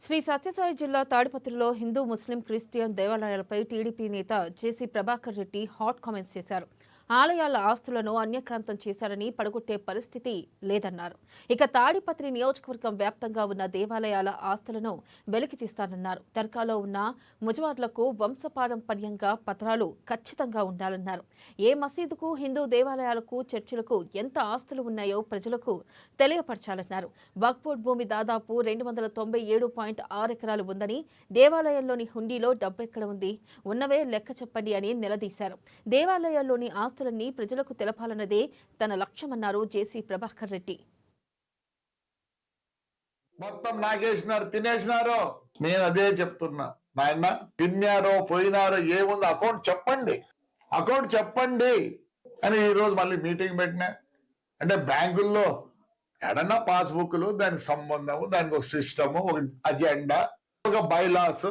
శ్రీ సత్యసాయి జిల్లా తాడిపత్రిలో హిందూ ముస్లిం Christian దేవాలయాలపై TDP నేత జేసీ ప్రభాకర్ రెడ్డి హాట్ కామెంట్స్ చేశారు. ఆలయాల ఆస్తులను అన్యక్రాంతం చేశారని పడగొట్టే పరిస్థితి లేదన్నారు. ఇక తాడిపత్రి నియోజకవర్గం వ్యాప్తంగా ఉన్న దేవాలయాల ఆస్తులను వెలికితీస్తానన్నారు. దర్గాలో ఉన్న ముజవార్లకు వంశపారంపర్యంగా పత్రాలు ఖచ్చితంగా ఉండాలన్నారు. ఏ మసీదుకు, హిందూ దేవాలయాలకు, చర్చిలకు ఎంత ఆస్తులు ఉన్నాయో ప్రజలకు తెలియపరచాలన్నారు. వక్ఫ్ బోర్డు భూమి దాదాపు 297.6 ఎకరాలు ఉందని, దేవాలయంలోని హుండీలో డబ్బు ఎక్కడ ఉంది, ఉన్నవే లెక్క చెప్పండి అని నిలదీశారు. దేవాలయాల్లోని ఆస్తులన్నీ ప్రజలకు తెలపాలన్నదే తన లక్ష్యమన్నారు జేసీ ప్రభాకర్ రెడ్డి. మొత్తం నాకేసినారు, తినేసినారు. నేను అదే చెప్తున్నా, నాయన తిన్నారో పోయినారో ఏముంది అకౌంట్ చెప్పండి అని ఈ రోజు మళ్ళీ మీటింగ్ పెట్టినా. అంటే బ్యాంకుల్లో ఎడన్నా పాస్బుక్లు, దానికి సంబంధము, దానికి ఒక సిస్టము, ఒక అజెండా, ఒక బైలాస్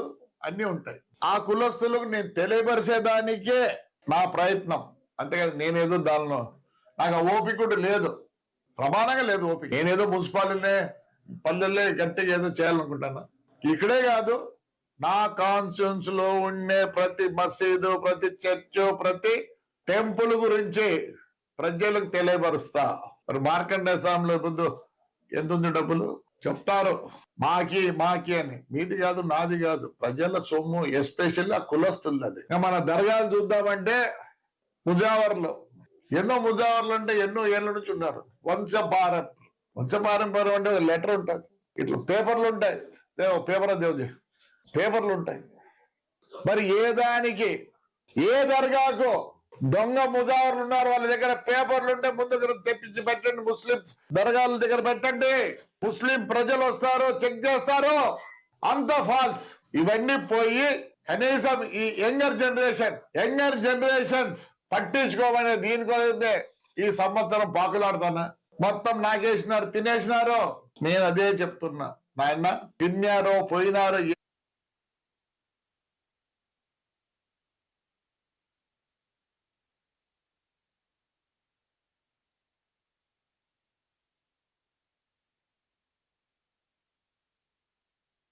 అన్ని ఉంటాయి. ఆ కులస్తులకు నేను తెలియపరిచేదానికే నా ప్రయత్నం. అంతేకాదు నేనేదో దానిలో నాకు ఓపిక కూడా లేదు, ప్రమాణంగా లేదు ఓపిక. నేనేదో మున్సిపాలిటీనే పల్లెల్లే గట్టిగా ఏదో చేయాలనుకుంటాను. ఇక్కడే కాదు, నా కాన్స్టిట్యూన్స్ లో ఉండే ప్రతి మసీదు, ప్రతి చర్చ్, ప్రతి టెంపుల్ గురించి ప్రజలకు తెలియపరుస్తా. మరి మార్కండేయ స్వామిలో ముందు ఎంత ఉంది డబ్బులు చెప్తారు, మాకి అని. మీది కాదు, నాది కాదు, ప్రజల సొమ్ము, ఎస్పెషల్లీ ఆ కులస్తులది. అది మన దర్గాలు చూద్దామంటే ముజావర్లు, ఎన్నో ముజావర్లు అంటే ఎన్నో ఏళ్ళ నుంచి ఉన్నారు. వంశపారంపర్యం అంటే లెటర్ ఉంటుంది, ఇట్లా పేపర్లు ఉంటాయి, పేపర్లు ఉంటాయి. మరి ఏ దర్గాకు దొంగ ముజావర్లు ఉన్నారు, వాళ్ళ దగ్గర పేపర్లు ఉంటే ముందు తెప్పించి పెట్టండి. ముస్లిం దర్గాల దగ్గర పెట్టండి, ముస్లిం ప్రజలు వస్తారు, చెక్ చేస్తారు. అంత ఫాల్స్. ఇవన్నీ పోయి కనీసం ఈ యంగర్ జనరేషన్స్ పట్టించుకోమనే దీనికోసమే ఈ సంవత్సరం పాకులాడుతానా. మొత్తం నాకేసినారు, తినేసినారు. నేను అదే చెప్తున్నా, నాయన తిన్నారో పోయినారో